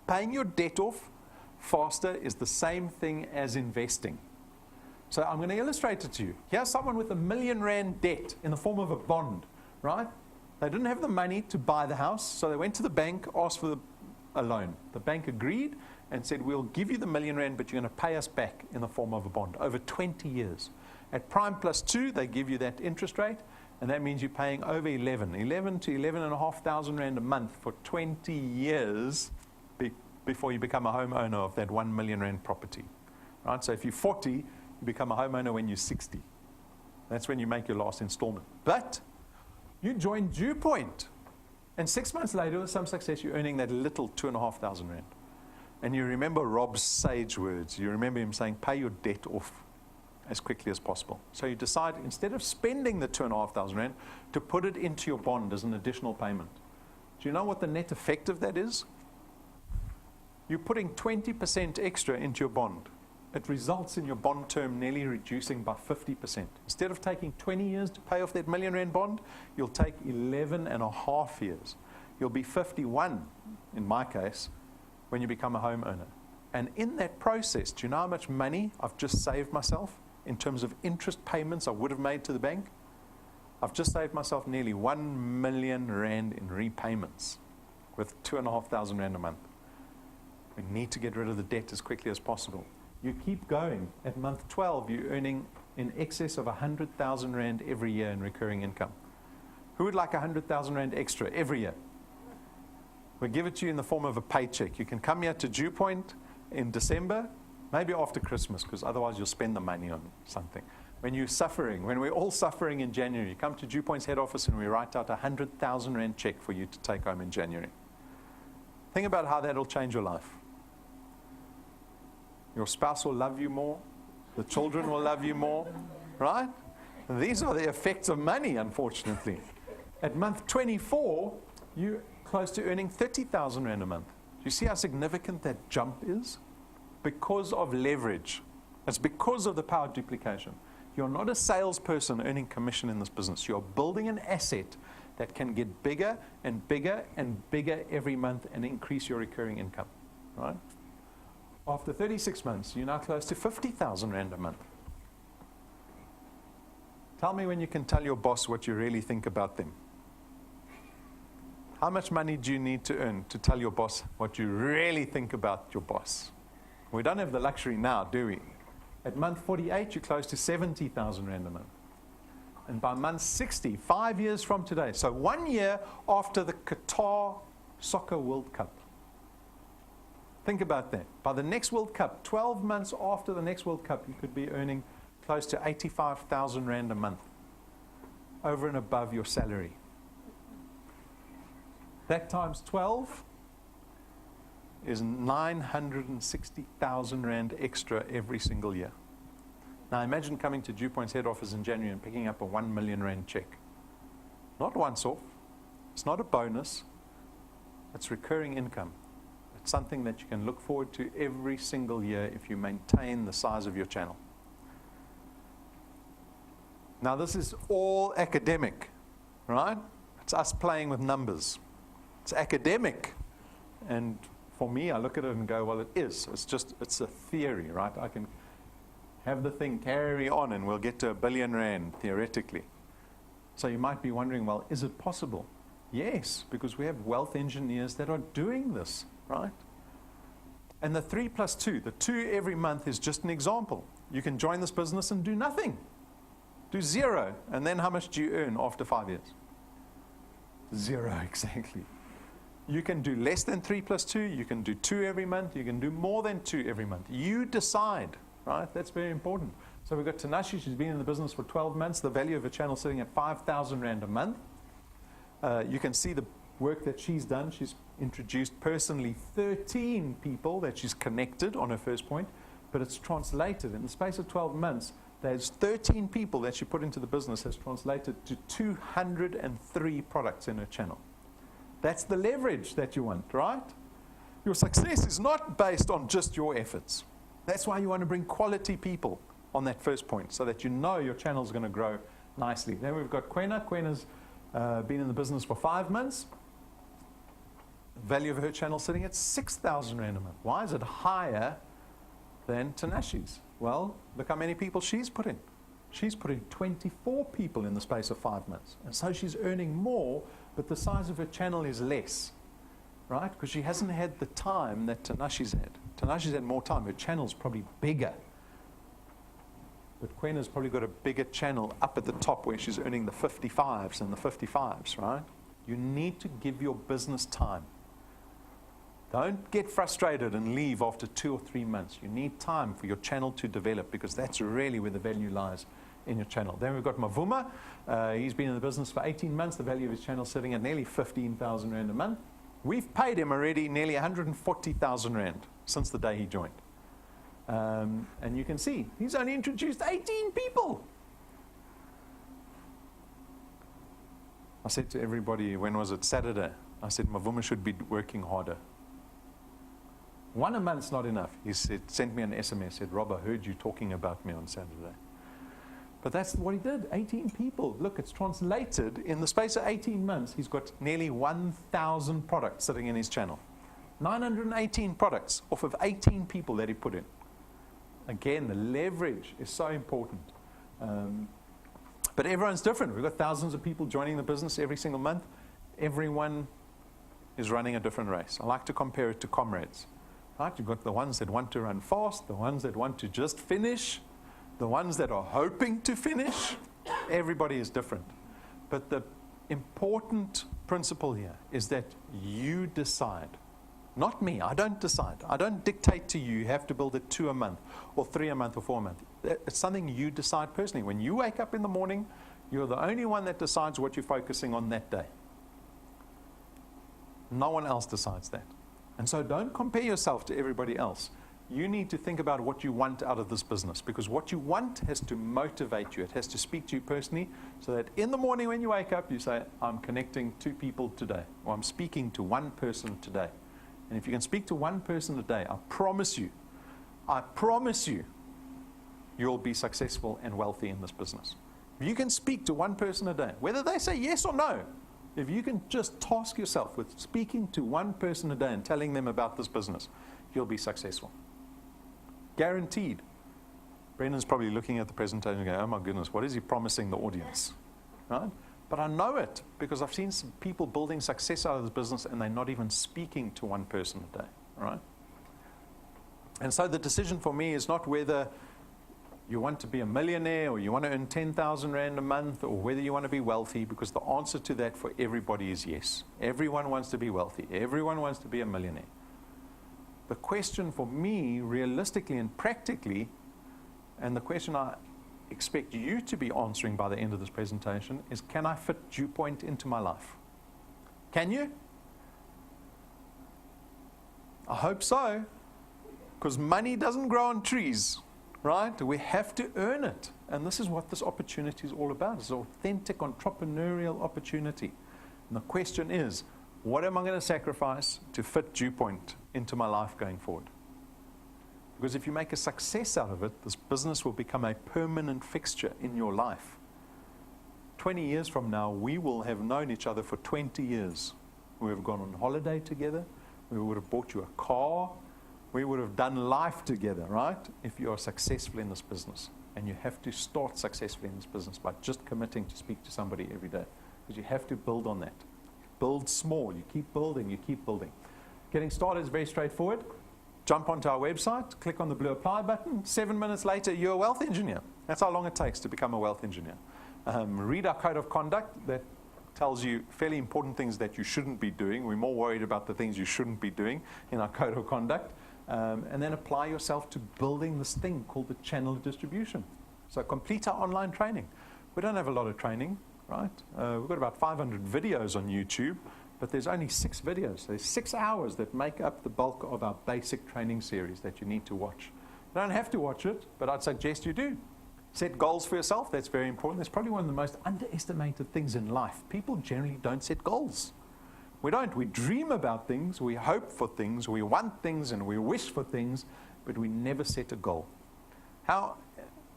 Paying your debt off faster is the same thing as investing. So I'm going to illustrate it to you. Here's someone with R1 million debt in the form of a bond, right? They didn't have the money to buy the house, so they went to the bank, asked for a loan. The bank agreed and said, we'll give you the R1 million, but you're going to pay us back in the form of a bond over 20 years. At prime plus 2, they give you that interest rate, and that means you're paying over 11 to 11,500 Rand a month for 20 years before you become a homeowner of that R1 million property. Right? So if you're 40, you become a homeowner when you're 60. That's when you make your last installment. But you join DuePoint, and 6 months later, with some success, you're earning that little 2,500 Rand. And you remember Rob's sage words. You remember him saying, pay your debt off as quickly as possible. So you decide, instead of spending the 2,500 Rand, to put it into your bond as an additional payment. Do you know what the net effect of that is? You're putting 20% extra into your bond. It results in your bond term nearly reducing by 50%. Instead of taking 20 years to pay off that R1 million bond, you'll take 11 and a half years. You'll be 51, in my case, when you become a homeowner. And in that process, do you know how much money I've just saved myself in terms of interest payments I would have made to the bank? I've just saved myself nearly 1 million Rand in repayments with 2,500 Rand a month. We need to get rid of the debt as quickly as possible. You keep going. At month 12, you're earning in excess of 100,000 Rand every year in recurring income. Who would like 100,000 Rand extra every year? We'll give it to you in the form of a paycheck. You can come here to DuePoint in December, maybe after Christmas, because otherwise you'll spend the money on something. When you're suffering, when we're all suffering in January, you come to DuePoint's head office and we write out a 100,000 Rand check for you to take home in January. Think about how that'll change your life. Your spouse will love you more. The children will love you more, right? And these are the effects of money, unfortunately. At month 24, you're close to earning 30,000 Rand a month. Do you see how significant that jump is? Because of leverage. It's because of the power duplication. You're not a salesperson earning commission in this business. You're building an asset that can get bigger and bigger and bigger every month and increase your recurring income, right? After 36 months, you're now close to 50,000 Rand a month. Tell me when you can tell your boss what you really think about them. How much money do you need to earn to tell your boss what you really think about your boss? We don't have the luxury now, do we? At month 48, you're close to 70,000 Rand a month. And by month 60, 5 years from today, so 1 year after the Qatar Soccer World Cup, Think about that. By the next World Cup, 12 months after the next World Cup, you could be earning close to 85,000 Rand a month, over and above your salary. That times 12 is 960,000 Rand extra every single year. Now imagine coming to DuePoint's head office in January and picking up a 1 million Rand check. Not once off. It's not a bonus. It's recurring income. It's something that you can look forward to every single year if you maintain the size of your channel. Now this is all academic, right? It's us playing with numbers. It's academic. And for me, I look at it and go, well, it is. It's a theory, right? I can have the thing carry on and we'll get to 1 billion Rand, theoretically. So you might be wondering, well, is it possible? Yes, because we have wealth engineers that are doing this, right? And the 3 plus 2, the 2 every month is just an example. You can join this business and do nothing. Do 0. And then how much do you earn after 5 years? 0, exactly. You can do less than 3 plus 2. You can do 2 every month. You can do more than 2 every month. You decide, right? That's very important. So we've got Tanashi. She's been in the business for 12 months. The value of her channel sitting at 5,000 Rand a month. You can see the work that she's done. She's introduced personally 13 people that she's connected on her first point, but it's translated. In the space of 12 months, there's 13 people that she put into the business has translated to 203 products in her channel. That's the leverage that you want, right? Your success is not based on just your efforts. That's why you want to bring quality people on that first point so that you know your channel is going to grow nicely. Then we've got Kwena. Kwena's been in the business for 5 months. Value of her channel sitting at 6,000 Rand a month. Why is it higher than Tanashi's? Well, look how many people she's put in. She's put in 24 people in the space of 5 months. And so she's earning more, but the size of her channel is less, right? Because she hasn't had the time that Tanashi's had. Tanashi's had more time. Her channel's probably bigger. But Kwena's probably got a bigger channel up at the top where she's earning the 55s and the 55s, right? You need to give your business time. Don't get frustrated and leave after 2 or 3 months. You need time for your channel to develop because that's really where the value lies in your channel. Then we've got Mavuma. He's been in the business for 18 months. The value of his channel sitting at nearly 15,000 Rand a month. We've paid him already nearly 140,000 Rand since the day he joined. And you can see, he's only introduced 18 people. I said to everybody, when was it? Saturday. I said, Mavuma should be working harder. 1 a month's not enough. He said, sent me an SMS, said, Rob, I heard you talking about me on Saturday. But that's what he did, 18 people. Look, it's translated. In the space of 18 months, he's got nearly 1,000 products sitting in his channel. 918 products off of 18 people that he put in. Again, the leverage is so important. But everyone's different. We've got thousands of people joining the business every single month. Everyone is running a different race. I like to compare it to comrades. Right? You've got the ones that want to run fast, the ones that want to just finish, the ones that are hoping to finish. Everybody is different. But the important principle here is that you decide. Not me. I don't decide. I don't dictate to you, you have to build it 2 a month, or 3 a month, or 4 a month. It's something you decide personally. When you wake up in the morning, you're the only one that decides what you're focusing on that day. No one else decides that. And so don't compare yourself to everybody else. You need to think about what you want out of this business, because what you want has to motivate you. It has to speak to you personally, so that in the morning when you wake up, you say, I'm connecting 2 people today, or I'm speaking to 1 person today. And if you can speak to 1 person a day, I promise you, you'll be successful and wealthy in this business. If you can speak to 1 person a day, whether they say yes or no, if you can just task yourself with speaking to 1 person a day and telling them about this business, you'll be successful. Guaranteed. Brendan's probably looking at the presentation and going, oh my goodness, what is he promising the audience? Right? But I know it because I've seen some people building success out of this business and they're not even speaking to 1 person a day. Right? And so the decision for me is not whether you want to be a millionaire or you want to earn 10,000 Rand a month or whether you want to be wealthy, because the answer to that for everybody is yes. Everyone wants to be wealthy. Everyone wants to be a millionaire. The question for me, realistically and practically, and the question I expect you to be answering by the end of this presentation is, can I fit DuePoint into my life? Can you? I hope so, because money doesn't grow on trees, right? We have to earn it. And this is what this opportunity is all about. It's an authentic entrepreneurial opportunity. And the question is, what am I going to sacrifice to fit DuePoint into my life going forward? Because if you make a success out of it, this business will become a permanent fixture in your life. 20 years from now, we will have known each other for 20 years. We have gone on holiday together. We would have bought you a car. We would have done life together, right? If you are successful in this business. And you have to start successfully in this business by just committing to speak to somebody every day. Because you have to build on that. Build small. You keep building. You keep building. Getting started is very straightforward. Jump onto our website, click on the blue apply button. 7 minutes later, you're a wealth engineer. That's how long it takes to become a wealth engineer. Read our code of conduct that tells you fairly important things that you shouldn't be doing. We're more worried about the things you shouldn't be doing in our code of conduct. And then apply yourself to building this thing called the channel of distribution. So complete our online training. We don't have a lot of training, right? We've got about 500 videos on YouTube, but there's only 6 videos. There's 6 hours that make up the bulk of our basic training series that you need to watch. You don't have to watch it, but I'd suggest you do. Set goals for yourself. That's very important. That's probably one of the most underestimated things in life. People generally don't set goals. We don't. We dream about things, we hope for things, we want things, and we wish for things, but we never set a goal. How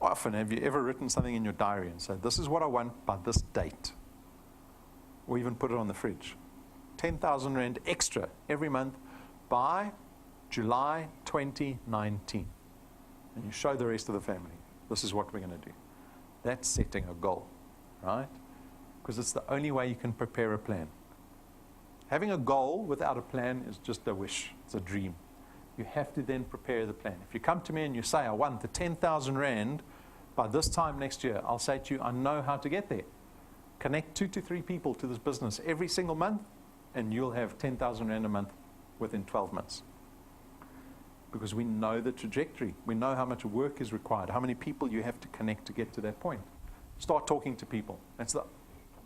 often have you ever written something in your diary and said, this is what I want by this date? Or even put it on the fridge. 10,000 Rand extra every month by July 2019. And you show the rest of the family, this is what we're going to do. That's setting a goal, right? Because it's the only way you can prepare a plan. Having a goal without a plan is just a wish. It's a dream. You have to then prepare the plan. If you come to me and you say, I want the 10,000 Rand by this time next year, I'll say to you, I know how to get there. Connect 2 to 3 people to this business every single month, and you'll have 10,000 Rand a month within 12 months. Because we know the trajectory. We know how much work is required, how many people you have to connect to get to that point. Start talking to people.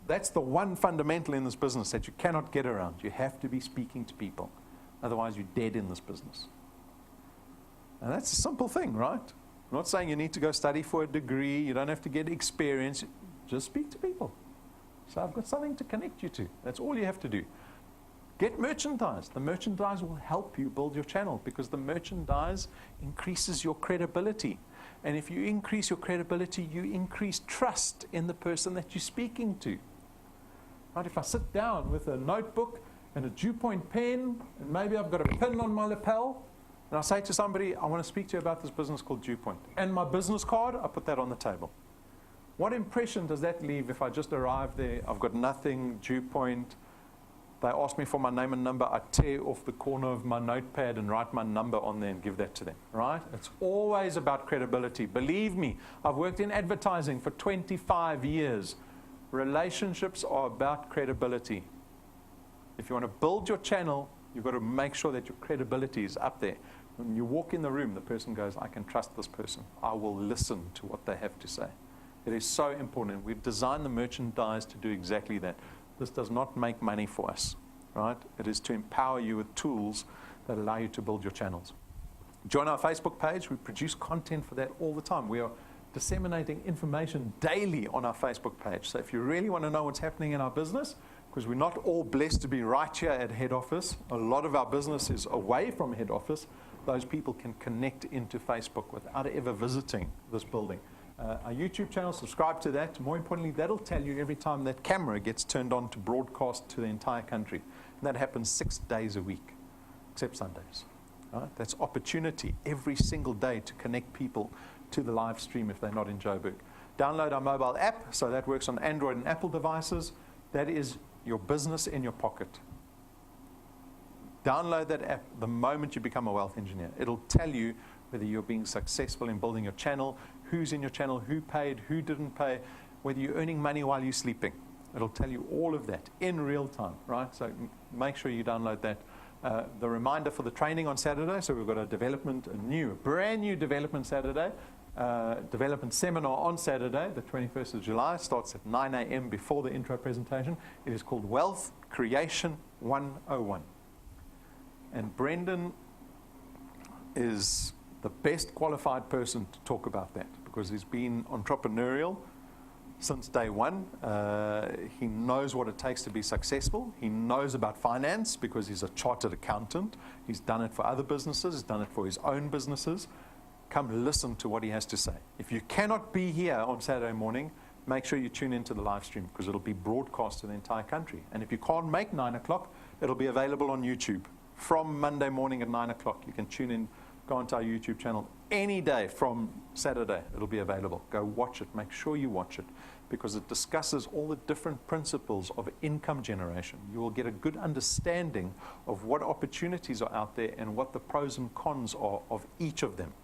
That's the one fundamental in this business that you cannot get around. You have to be speaking to people. Otherwise, you're dead in this business. And that's a simple thing, right? I'm not saying you need to go study for a degree. You don't have to get experience. Just speak to people. So I've got something to connect you to. That's all you have to do. Get merchandise. The merchandise will help you build your channel because the merchandise increases your credibility. And if you increase your credibility, you increase trust in the person that you're speaking to. Right? If I sit down with a notebook and a DuePoint pen, and maybe I've got a pin on my lapel, and I say to somebody, I want to speak to you about this business called DuePoint. And my business card, I put that on the table. What impression does that leave if I just arrive there, I've got nothing, DuePoint, they ask me for my name and number, I tear off the corner of my notepad and write my number on there and give that to them, right? It's always about credibility. Believe me, I've worked in advertising for 25 years. Relationships are about credibility. If you want to build your channel, you've got to make sure that your credibility is up there. When you walk in the room, the person goes, I can trust this person. I will listen to what they have to say. It is so important. We've designed the merchandise to do exactly that. This does not make money for us, right? It is to empower you with tools that allow you to build your channels. Join our Facebook page. We produce content for that all the time. We are disseminating information daily on our Facebook page. So if you really want to know what's happening in our business, because we're not all blessed to be right here at head office, a lot of our business is away from head office, those people can connect into Facebook without ever visiting this building. Our YouTube channel, subscribe to that. More importantly, that'll tell you every time that camera gets turned on to broadcast to the entire country. And that happens 6 days a week, except Sundays. Right? That's opportunity every single day to connect people to the live stream if they're not in Joburg. Download our mobile app, so that works on Android and Apple devices. That is your business in your pocket. Download that app the moment you become a wealth engineer. It'll tell you whether you're being successful in building your channel, who's in your channel, who paid, who didn't pay, whether you're earning money while you're sleeping. It'll tell you all of that in real time, right? So make sure you download that. The reminder for the training on Saturday, so we've got a brand new development Saturday, development seminar on Saturday, the 21st of July, starts at 9 a.m. before the intro presentation. It is called Wealth Creation 101. And Brendan is the best qualified person to talk about that because he's been entrepreneurial since day one. He knows what it takes to be successful. He knows about finance because he's a chartered accountant. He's done it for other businesses. He's done it for his own businesses. Come listen to what he has to say. If you cannot be here on Saturday morning, make sure you tune into the live stream because it'll be broadcast to the entire country. And if you can't make 9 o'clock, it'll be available on YouTube. From Monday morning at 9 o'clock, you can tune in, go onto our YouTube channel any day from Saturday. It'll be available. Go watch it. Make sure you watch it because it discusses all the different principles of income generation. You will get a good understanding of what opportunities are out there and what the pros and cons are of each of them.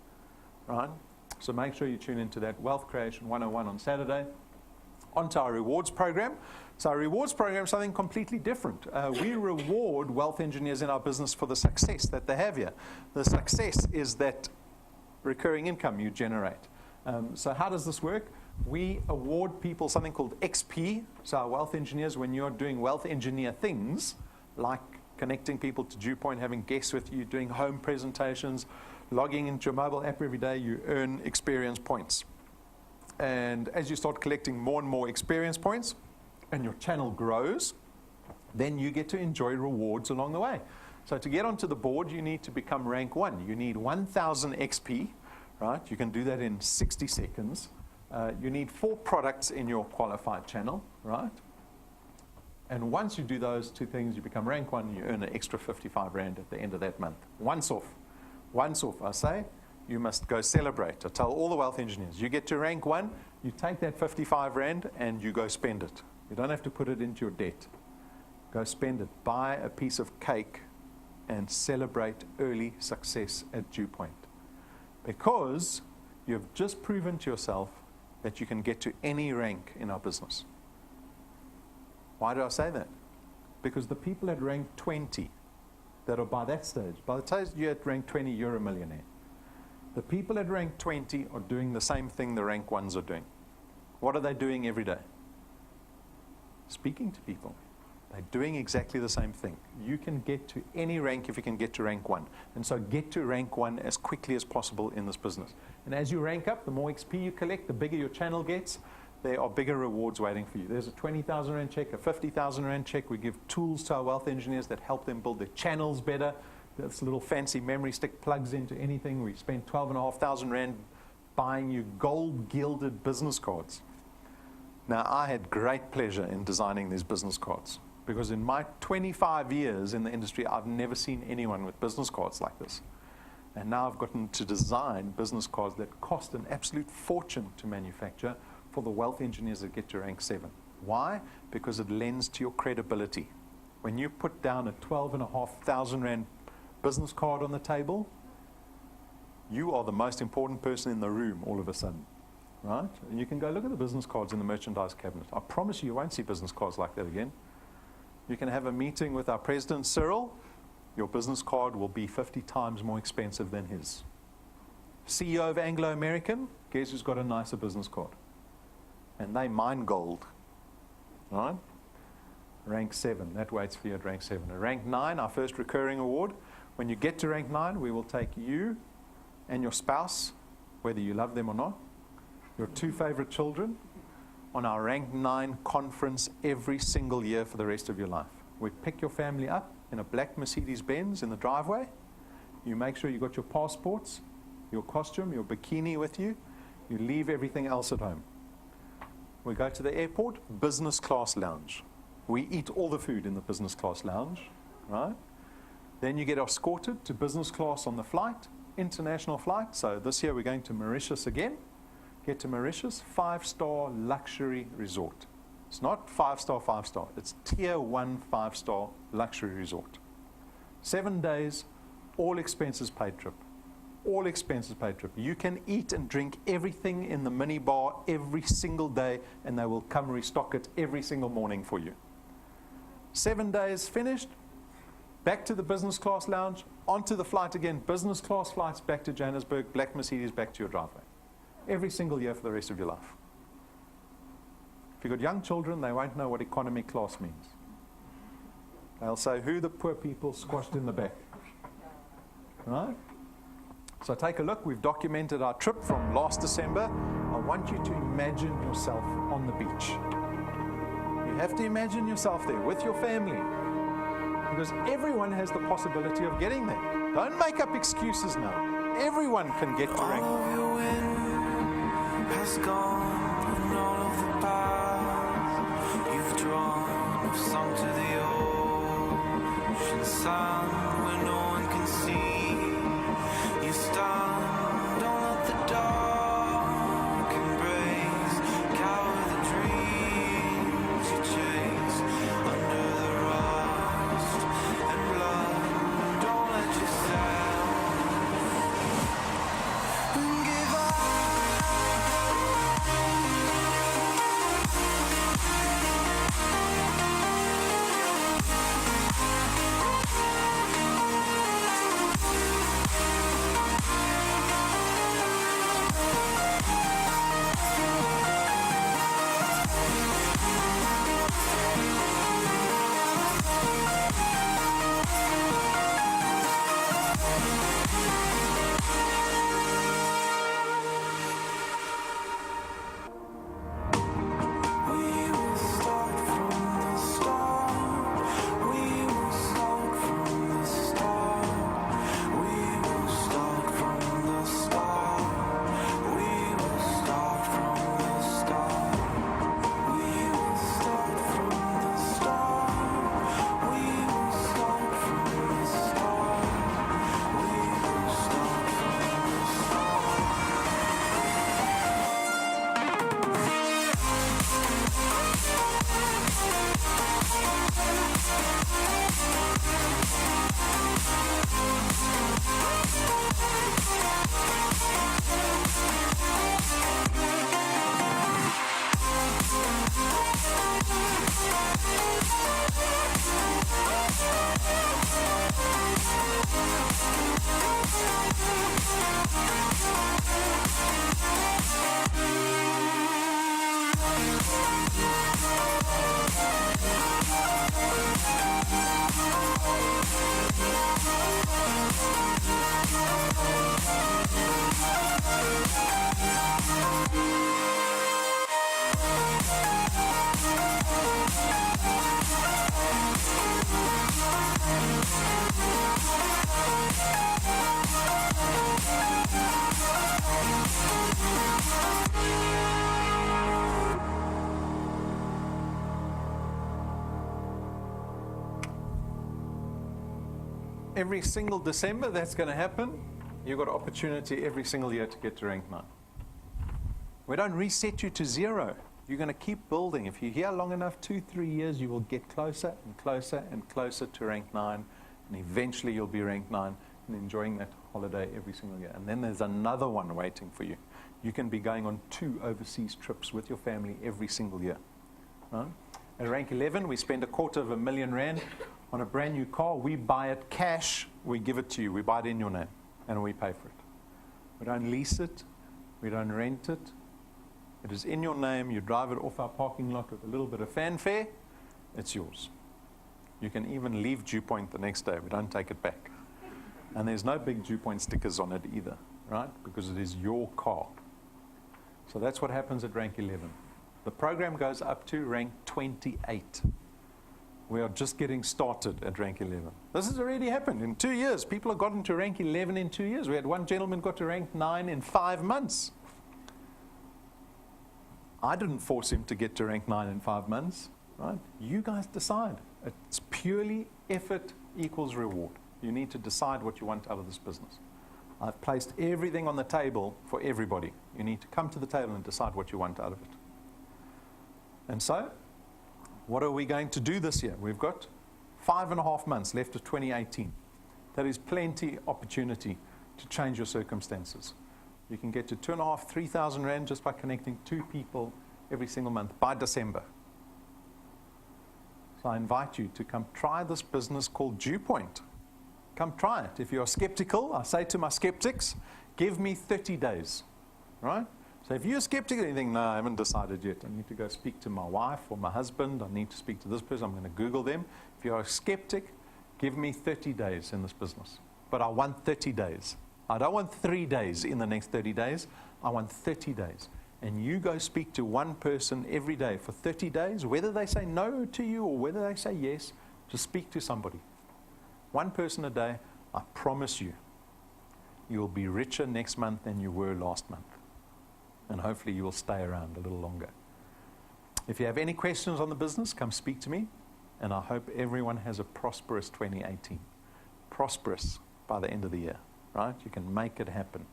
Right? So make sure you tune into that Wealth Creation 101 on Saturday. Onto our rewards program. So our rewards program is something completely different. We reward wealth engineers in our business for the success that they have here. The success is that recurring income you generate. So how does this work? We award people something called XP. So our wealth engineers, when you're doing wealth engineer things, like connecting people to DuePoint, having guests with you, doing home presentations, logging into your mobile app every day, you earn experience points. And as you start collecting more and more experience points and your channel grows, then you get to enjoy rewards along the way. So to get onto the board, you need to become rank 1. You need 1,000 XP, right? You can do that in 60 seconds. You need 4 products in your qualified channel, right? And once you do those 2 things, you become rank 1, you earn an extra 55 Rand at the end of that month. Once off, I say. You must go celebrate. I tell all the wealth engineers, you get to rank 1, you take that 55 Rand and you go spend it. You don't have to put it into your debt. Go spend it. Buy a piece of cake and celebrate early success at DuePoint. Because you've just proven to yourself that you can get to any rank in our business. Why do I say that? Because the people at rank 20 that are by that stage, by the time you're at rank 20, you're a millionaire. The people at rank 20 are doing the same thing the rank 1s are doing. What are they doing every day? Speaking to people. They're doing exactly the same thing. You can get to any rank if you can get to rank 1. And so get to rank 1 as quickly as possible in this business. And as you rank up, the more XP you collect, the bigger your channel gets, there are bigger rewards waiting for you. There's a 20,000 Rand check, a 50,000 Rand check. We give tools to our wealth engineers that help them build their channels better. This little fancy memory stick plugs into anything. We spent 12,500 Rand buying you gold-gilded business cards. Now, I had great pleasure in designing these business cards because in my 25 years in the industry, I've never seen anyone with business cards like this. And now I've gotten to design business cards that cost an absolute fortune to manufacture for the wealth engineers that get to rank 7. Why? Because it lends to your credibility. When you put down a 12,500 Rand business card on the table, you are the most important person in the room all of a sudden, right? And you can go look at the business cards in the merchandise cabinet. I promise you won't see business cards like that again. You can have a meeting with our president, Cyril. Your business card will be 50 times more expensive than his. CEO of Anglo American, guess who's got a nicer business card? And they mine gold, right? Rank 7, that waits for you at rank 7. At rank 9, our first recurring award. When you get to rank 9, we will take you and your spouse, whether you love them or not, your 2 favorite children, on our rank 9 conference every single year for the rest of your life. We pick your family up in a black Mercedes-Benz in the driveway. You make sure you got your passports, your costume, your bikini with you. You leave everything else at home. We go to the airport, business class lounge. We eat all the food in the business class lounge, right? Then you get escorted to business class on the flight, international flight. So this year we're going to Mauritius again. Get to Mauritius, 5-star luxury resort. It's not 5-star, 5-star. It's tier 1 5-star luxury resort. 7 days, all expenses paid trip. All expenses paid trip. You can eat and drink everything in the mini bar every single day, and they will come restock it every single morning for you. 7 days finished, back to the business class lounge, onto the flight again, business class flights back to Johannesburg, black Mercedes back to your driveway. Every single year for the rest of your life. If you've got young children, they won't know what economy class means. They'll say, who the poor people squashed in the back? Right? So take a look. We've documented our trip from last December. I want you to imagine yourself on the beach. You have to imagine yourself there with your family, because everyone has the possibility of getting there. Don't make up excuses now. Everyone can get to All of your wind has gone, and all of the paths you've drawn have sunk to the ocean sand where no one can see. You stand, don't let the dark embrace, cower the dreams you chase under the rust and blood. Don't let yourself give up. We will start from the start. We will start from the start. We will start from the start. We will start from the start. We will start from the start. We will start from the start. We will start from the start. Every single December that's going to happen. You've got an opportunity every single year to get to rank 9. We don't reset you to 0. You're going to keep building. If you're here long enough, 2-3 years, you will get closer and closer and closer to rank 9, and eventually you'll be rank 9 and enjoying that holiday every single year. And then there's another one waiting for you. You can be going on 2 overseas trips with your family every single year. Right? At rank 11, we spend R250,000 on a brand new car. We buy it cash, we give it to you. We buy it in your name, and we pay for it. We don't lease it, we don't rent it. It is in your name. You drive it off our parking lot with a little bit of fanfare. It's yours. You can even leave DuePoint the next day. We don't take it back. And there's no big DuePoint stickers on it either, right? Because it is your car. So that's what happens at rank 11. The program goes up to rank 28. We are just getting started at rank 11. This has already happened in 2 years. People have gotten to rank 11 in 2 years. We had one gentleman got to rank 9 in 5 months. I didn't force him to get to rank 9 in 5 months, right? You guys decide. It's purely effort equals reward. You need to decide what you want out of this business. I've placed everything on the table for everybody. You need to come to the table and decide what you want out of it. And so, what are we going to do this year? We've got 5.5 months left of 2018. That is plenty opportunity to change your circumstances. You can get to 2.5, 3,000 Rand just by connecting 2 people every single month by December. So So I invite you to come try this business called DuePoint. Come try it. If you're skeptical, I say to my skeptics, give me 30 days, right? So if you're skeptical and you think, no, I haven't decided yet, I need to go speak to my wife or my husband, I need to speak to this person, I'm going to Google them. If you're a skeptic, give me 30 days in this business. But I want 30 days. I don't want 3 days in the next 30 days. I want 30 days. And you go speak to one person every day for 30 days, whether they say no to you or whether they say yes, just speak to somebody. One person a day, I promise you, you'll be richer next month than you were last month. And hopefully you will stay around a little longer. If you have any questions on the business, come speak to me. And I hope everyone has a prosperous 2018. Prosperous by the end of the year, right? You can make it happen.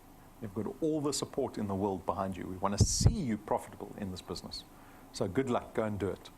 You've got all the support in the world behind you. We want to see you profitable in this business. So good luck. Go and do it.